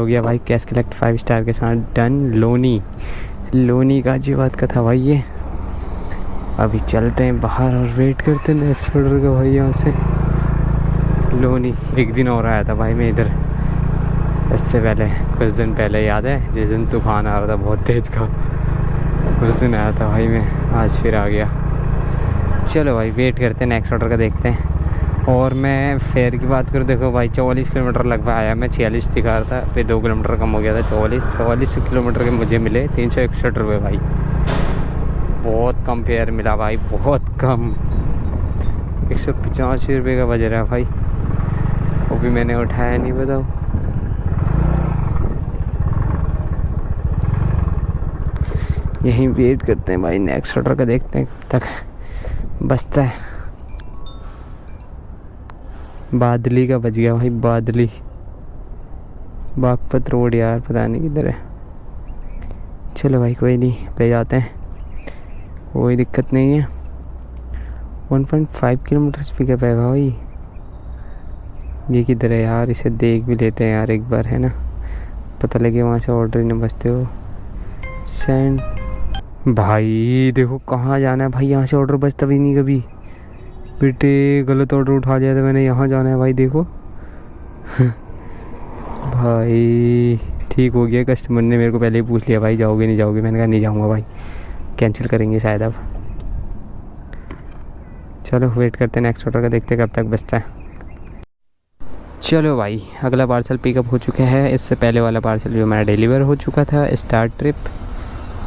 हो गया भाई कैश कलेक्ट 5 स्टार के साथ डन। लोनी गाजियाबाद का था भाई ये। अभी चलते हैं बाहर और वेट करते हैं नेक्स्ट ऑर्डर का भाई। यहाँ से लोनी एक दिन और आया था भाई मैं इधर, इससे पहले कुछ दिन पहले याद है जिस दिन तूफान आ रहा था बहुत तेज़ का, उस दिन आया था भाई मैं। आज फिर आ गया। चलो भाई वेट करते हैं नेक्स्ट ऑर्डर का, देखते हैं। और मैं फेयर की बात करूँ, देखो भाई 44 किलोमीटर लगभग आया, मैं 46 दिखा रहा था, फिर 2 किलोमीटर कम हो गया था। 44 किलोमीटर के मुझे मिले 361 रुपये भाई। बहुत कम फेयर मिला भाई, बहुत कम। 185 रुपये का बज रहा है भाई, वो भी मैंने उठाया नहीं, बताओ। यहीं वेट करते हैं भाई नेक्स्ट ऑर्डर का, देखते हैं कब तक बचता है। बादली का बच गया भाई, बादली बागपत रोड यार, पता नहीं किधर है। चलो भाई कोई नहीं, ले जाते हैं, कोई दिक्कत नहीं है। 1.5 किलोमीटर पिकअप है भाई। ये किधर है यार, इसे देख भी लेते हैं यार एक बार, है ना, पता लगे वहाँ से ऑर्डर ही न बचते हो। सेंड भाई, देखो कहाँ जाना है भाई, यहाँ से ऑर्डर बचता भी नहीं कभी। बेटे गलत ऑर्डर उठा लिया था मैंने, यहाँ जाना है भाई देखो। भाई ठीक हो गया, कस्टमर ने मेरे को पहले ही पूछ लिया भाई जाओगे नहीं जाओगे, मैंने कहा नहीं जाऊँगा भाई, कैंसिल करेंगे शायद अब। चलो वेट करते हैं नेक्स्ट ऑर्डर का, देखते हैं कब तक बचता है। चलो भाई अगला पार्सल पिकअप हो चुका है। इससे पहले वाला पार्सल जो मेरा डिलीवर हो चुका था स्टार ट्रिप,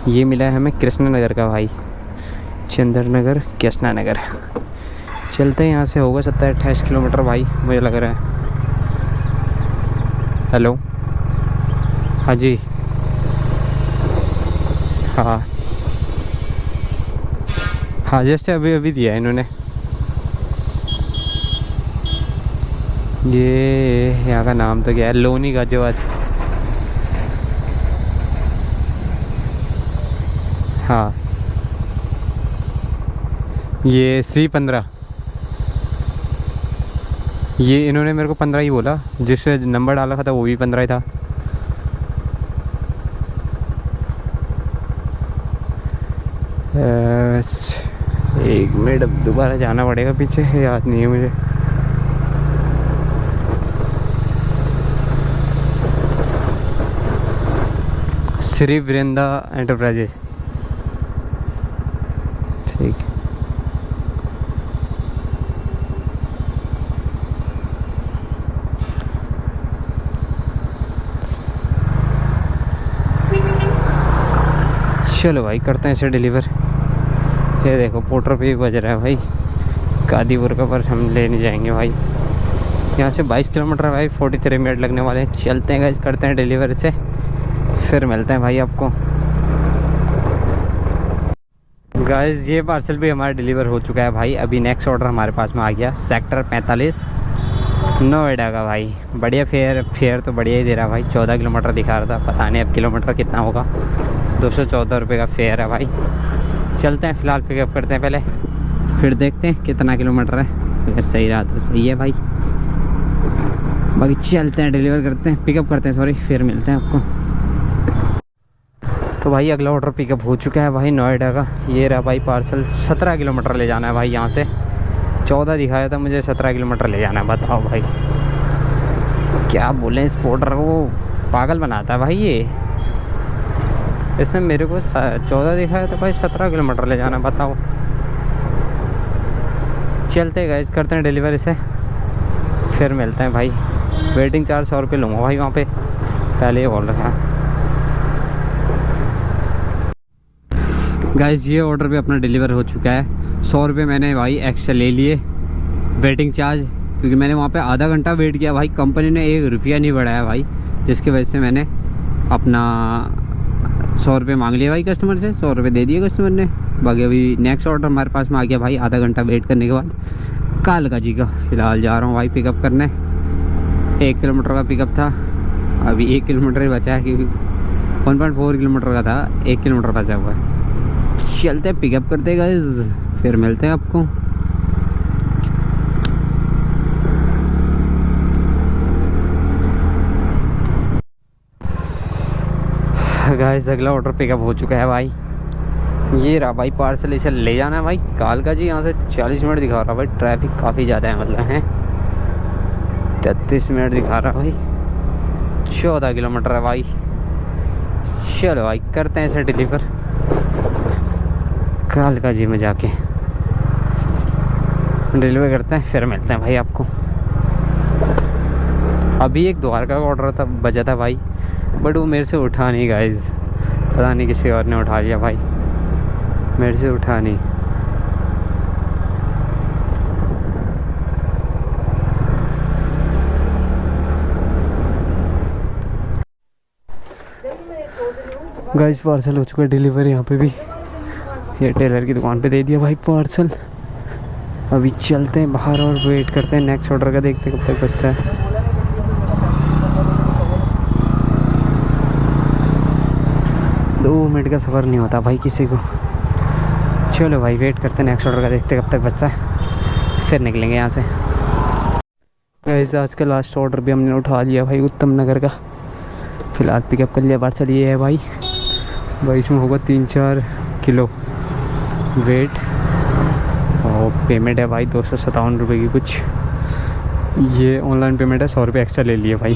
ये मिला है हमें कृष्णा नगर का भाई, चंद्र नगर कृष्णा नगर। चलते हैं, यहाँ से होगा 27-28 किलोमीटर भाई मुझे लग रहा है। हेलो, हाँ जी, हाँ हाँ जैसे अभी दिया है इन्होंने। ये यहाँ का नाम तो क्या है, लोनी गाजियाबाद। हाँ ये C15, ये इन्होंने मेरे को 15 ही बोला, जिस नंबर डाला था वो भी 15 ही था। एक मिनट, अब दोबारा जाना पड़ेगा पीछे, याद नहीं है मुझे। श्री वृंदा एंटरप्राइजेज, ठीक। चलो भाई करते हैं इसे डिलीवर। ये देखो पोर्टर पे भी बज रहा है भाई, कादीपुर का, पर हम लेने जाएंगे भाई। यहाँ से 22 किलोमीटर है भाई, 43 मिनट लगने वाले हैं। चलते हैं गाइस, करते हैं डिलीवर इसे, फिर मिलते हैं भाई आपको। गाइस ये पार्सल भी हमारा डिलीवर हो चुका है भाई। अभी नेक्स्ट ऑर्डर हमारे पास में आ गया, सेक्टर 45 नोएडा का भाई। बढ़िया फेयर तो बढ़िया ही दे रहा भाई। 14 किलोमीटर दिखा रहा था, पता नहीं अब किलोमीटर कितना होगा। 214 रुपये का फेयर है भाई। चलते हैं, फ़िलहाल पिकअप करते हैं पहले, फिर देखते हैं कितना किलोमीटर है। अगर सही रहा तो सही है भाई, बाकी चलते हैं डिलीवर करते हैं, पिकअप करते हैं सॉरी, फिर मिलते हैं आपको। तो भाई अगला ऑर्डर पिकअप हो चुका है भाई नोएडा का। ये रहा भाई पार्सल, 17 किलोमीटर ले जाना है भाई। यहाँ से 14 दिखाया था मुझे, 17 किलोमीटर ले जाना है। बताओ भाई क्या बोलें, इस पोर्टर को पागल बनाता है भाई ये। इसने मेरे को 14 दिखाया था भाई, 17 किलोमीटर ले जाना, बताओ। चलते गाइस, करते हैं डिलीवर इसे, फिर मिलते हैं भाई। वेटिंग चार्ज 100 रुपये लूँगा भाई वहाँ पे, पहले ही बोल रखा है। गाइस ये ऑर्डर भी अपना डिलीवर हो चुका है। 100 रुपये मैंने भाई एक्स्ट्रा ले लिए वेटिंग चार्ज, क्योंकि मैंने वहाँ पे आधा घंटा वेट किया भाई। कंपनी ने 1 रुपया नहीं बढ़ाया भाई, जिसकी वजह से मैंने अपना 100 रुपये मांग लिया भाई कस्टमर से। 100 रुपये दे दिए कस्टमर ने। बाकी अभी नेक्स्ट ऑर्डर हमारे पास में आ गया भाई, आधा घंटा वेट करने के बाद। कालका जी का फ़िलहाल जा रहा हूँ भाई पिकअप करने। 1 किलोमीटर का पिकअप था, अभी 1 किलोमीटर ही बचा है, क्योंकि 1.4 किलोमीटर का था, 1 किलोमीटर बचा हुआ है। चलते पिकअप करते गाइस, फिर मिलते हैं आपको। गाइस अगला ऑर्डर पिकअप हो चुका है भाई। ये रहा भाई पार्सल, इसे ले जाना है भाई कालका जी। यहाँ से 40 मिनट दिखा रहा भाई, ट्रैफिक काफ़ी ज़्यादा है, मतलब है 33 मिनट दिखा रहा भाई। 14 किलोमीटर है भाई। चलो भाई करते हैं इसे डिलीवर कालका जी में जाके, डिलीवर करते हैं, फिर मिलते हैं भाई आपको। अभी एक द्वारका का ऑर्डर था बजा था भाई, बट वो मेरे से उठा नहीं गाइस, पता नहीं किसी और ने उठा लिया भाई, मेरे से उठा नहीं। गाइस पार्सल हो चुका है डिलीवर यहाँ पे भी, ये टेलर की दुकान पे दे दिया भाई पार्सल। अभी चलते हैं बाहर और वेट करते हैं नेक्स्ट ऑर्डर का, देखते हैं कब तक बचता है। दो मिनट का सफ़र नहीं होता भाई किसी को। चलो भाई वेट करते हैं नेक्स्ट ऑर्डर का, देखते हैं कब तक बचता है, फिर निकलेंगे यहाँ से। गाइस आज का लास्ट ऑर्डर भी हमने उठा लिया भाई उत्तम नगर का, फिलहाल पिकअप कर लिया। पार्सल ये है भाई, इसमें होगा 3-4 किलो वेट, और पेमेंट है भाई 257 रुपये की कुछ। ये ऑनलाइन पेमेंट है, 100 रुपये एक्स्ट्रा ले लिए भाई,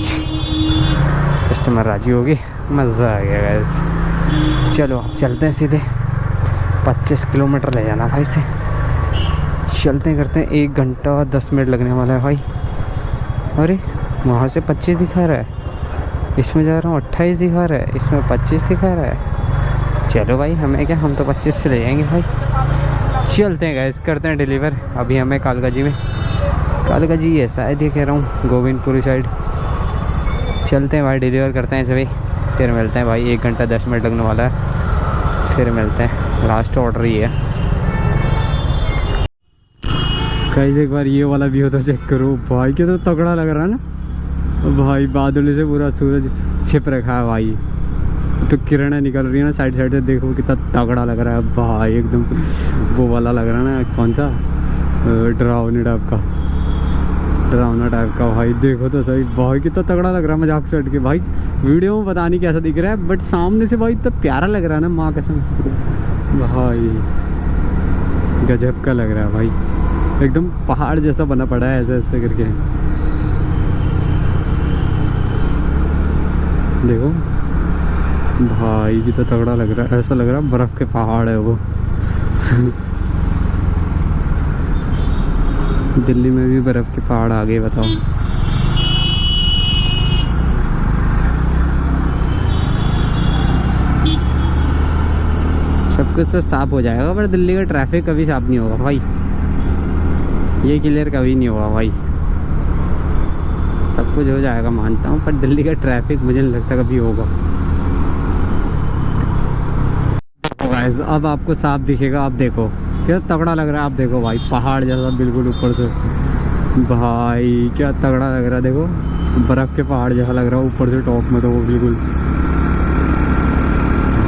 कस्टमर राजी हो गए, मज़ा आ गया गाइस। चलो अब चलते हैं सीधे, 25 किलोमीटर ले जाना भाई से। चलते हैं करते हैं, 1 घंटा 10 मिनट लगने वाला है भाई। अरे वहाँ से 25 दिखा रहा है, इसमें जा रहा हूँ 28 दिखा रहा है, इसमें 25 दिखा रहा है। चलो भाई हमें क्या, हम तो 25 से ले जाएंगे भाई। चलते हैं गैस, करते हैं डिलीवर। अभी हमें कालका जी में, कालका जी है शायद ये कह रहा हूँ, गोविंदपुरी साइड। चलते हैं भाई डिलीवर करते हैं सभी, फिर मिलते हैं भाई। 1 घंटा 10 मिनट लगने वाला है, फिर मिलते हैं। लास्ट ऑर्डर ही है गाइस, एक बार ये वाला व्यू तो चेक करो भाई, क्या तो तगड़ा लग रहा है ना भाई। बादल से पूरा सूरज छिप रखा है भाई, तो किरणें निकल रही है ना साइड साइड से, देखो कितना तगड़ा लग रहा है भाई, एकदम वो वाला लग रहा है ना, कौन सा डरावनी टाइप का भाई। देखो तो सही भाई कितना तगड़ा लग रहा है, मजाक से हट के भाई। वीडियो में पता नहीं कैसा दिख रहा है, बट सामने से भाई इतना प्यारा लग रहा है ना, माँ कसम भाई, गजब का लग रहा है भाई, एकदम पहाड़ जैसा बना पड़ा है ऐसे ऐसे करके। देखो भाई कितना तगड़ा लग रहा है, ऐसा लग रहा है बर्फ के पहाड़ है वो। दिल्ली में भी बर्फ के पहाड़ आ गए, बताओ। सब कुछ तो साफ हो जाएगा, पर दिल्ली का ट्रैफिक कभी साफ नहीं होगा भाई, ये क्लियर कभी नहीं होगा भाई। सब कुछ हो जाएगा मानता हूँ, पर दिल्ली का ट्रैफिक मुझे नहीं लगता कभी होगा। अब आपको साफ दिखेगा, आप देखो क्या तगड़ा लग रहा है, आप देखो भाई पहाड़ जैसा बिल्कुल ऊपर से भाई, क्या तगड़ा लग रहा है। देखो बर्फ के पहाड़ जैसा लग रहा है ऊपर से टॉप में, तो वो बिल्कुल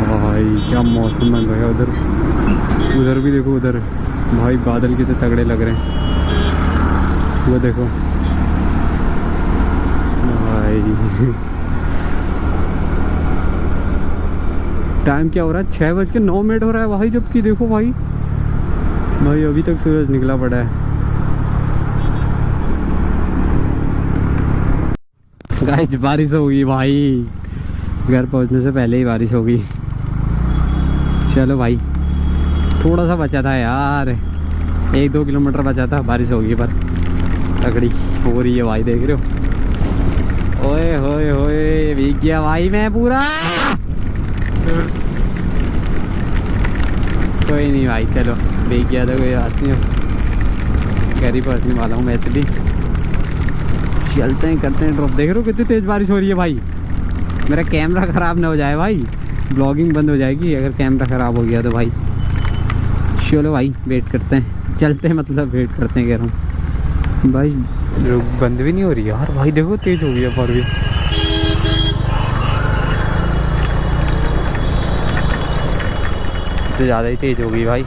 भाई क्या मौसम बन रहा है। उधर भी देखो, उधर भाई बादल कितने तगड़े लग रहे हैं, वो देखो भाई। टाइम क्या हो रहा है, 6:09 हो रहा है भाई, जबकि देखो भाई अभी तक सूरज निकला पड़ा है। गाइस बारिश हो गई भाई, घर पहुंचने से पहले ही बारिश हो गई। चलो भाई थोड़ा सा बचा था यार, 1-2 किलोमीटर बचा था, बारिश हो गई पर तगड़ी हो रही है भाई, देख रहे हो। ओए होए होए भीग गया भाई मैं पूरा। कोई नहीं भाई, चलो भीग गया था, कोई बात नहीं, घर ही पहुँचने वाला हूँ वैसे भी। चलते हैं करते हैं ड्रॉप। देख रहे हो कितनी तेज़ बारिश हो रही है भाई, मेरा कैमरा ख़राब ना हो जाए भाई, ब्लॉगिंग बंद हो जाएगी अगर कैमरा ख़राब हो गया तो भाई। चलो भाई वेट करते हैं, चलते हैं मतलब वेट करते हैं कह रहा हूँ भाई। बंद भी नहीं हो रही यार भाई, देखो तेज़ हो गई है पर भी। तो ज़्यादा ही तेज़ हो गई भाई।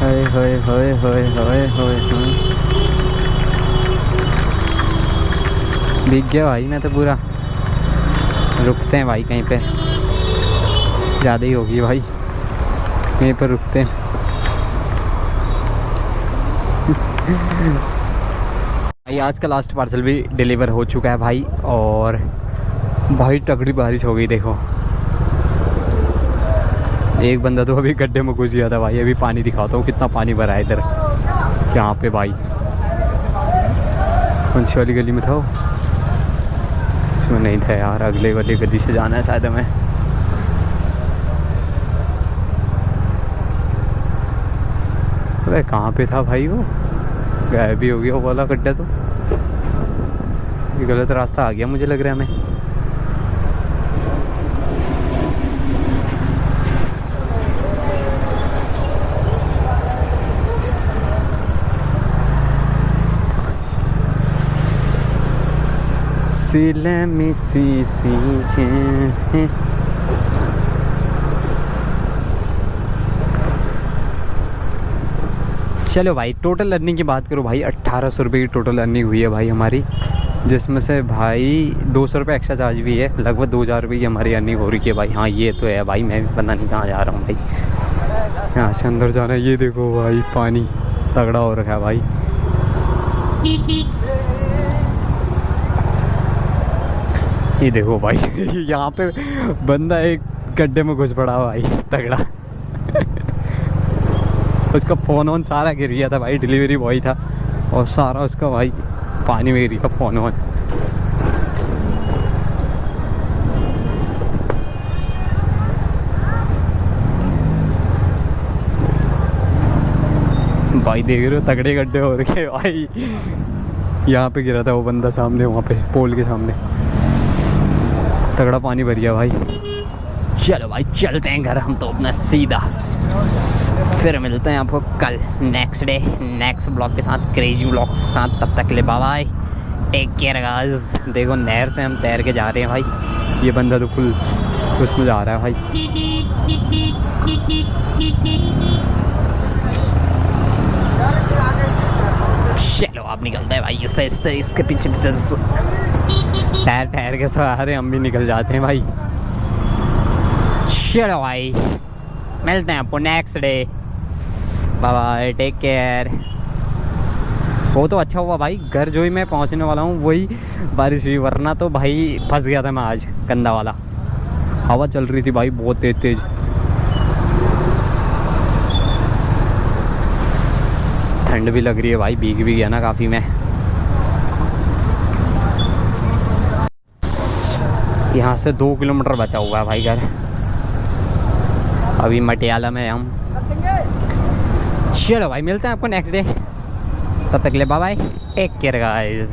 होए होए होए होए होए होए होए। भीग गया भाई मैं तो पूरा। रुकते हैं भाई कहीं पे, ज़्यादा ही होगी भाई, यहीं पर रुकते हैं। भाई आज का लास्ट पार्सल भी डिलीवर हो चुका है भाई, और भाई तगड़ी बारिश हो गई देखो। एक बंदा तो अभी गड्ढे में घुस गया था भाई। अभी पानी दिखाता हूँ कितना पानी भरा है इधर, यहाँ पे भाई। कौन सी वाली गली में था वो? इसमें नहीं था यार, अगले वाली गली से जाना है शायद हमें। अरे कहाँ पे था भाई वो? गायब भी हो गया वो वाला गड्ढा तो। ये गलत रास्ता आ गया मुझे लग रहा है हमें। चलो भाई, टोटल अर्निंग की बात करो भाई, 1800 रुपये की टोटल अर्निंग हुई है भाई हमारी, जिसमें से भाई 200 रुपये एक्स्ट्रा चार्ज भी है। लगभग 2000 रुपये की हमारी अर्निंग हो रही है भाई। हाँ ये तो है भाई, मैं भी पता नहीं कहाँ जा रहा हूँ भाई। यहाँ से अंदर जाना है। ये देखो भाई पानी तगड़ा हो रखा है भाई। ये देखो भाई यहाँ पे बंदा एक गड्ढे में घुस पड़ा भाई तगड़ा। उसका फ़ोन वोन सारा गिर गया था भाई। डिलीवरी बॉय था और सारा उसका भाई पानी में गिर गया फ़ोन वोन। भाई देख रहे हो तगड़े गड्ढे हो रखे भाई। यहाँ पे गिरा था वो बंदा सामने, वहाँ पे पोल के सामने तगड़ा पानी भर गया भाई। चलो भाई चलते हैं घर हम तो अपना सीधा। फिर मिलते हैं आपको कल नेक्स्ट डे नेक्स्ट ब्लॉग के साथ, क्रेजी ब्लॉग के साथ। तब तक के लिए bye bye, take care guys. देखो नहर से हम तैर के जा रहे हैं भाई। ये बंदा तो फुल उसमें जा रहा है भाई। चलो आप निकलते हैं भाई इसके पीछे पीछे ठहर के सहारे हम भी निकल जाते हैं भाई। चलो भाई मिलते हैं आपको next day. Bye bye, take care. वो तो अच्छा हुआ भाई, घर जो ही मैं पहुंचने वाला हूँ वही बारिश हुई, वरना तो भाई फंस गया था मैं आज। गंदा वाला हवा चल रही थी भाई बहुत तेज तेज। ठंड भी लग रही है भाई, भीग भी गया ना काफ़ी मैं। यहाँ से 2 किलोमीटर बचा हुआ है भाई घर। अभी मटियाला में हम। चलो भाई मिलते हैं आपको नेक्स्ट डे। तब तक के लिए bye bye, take care guys.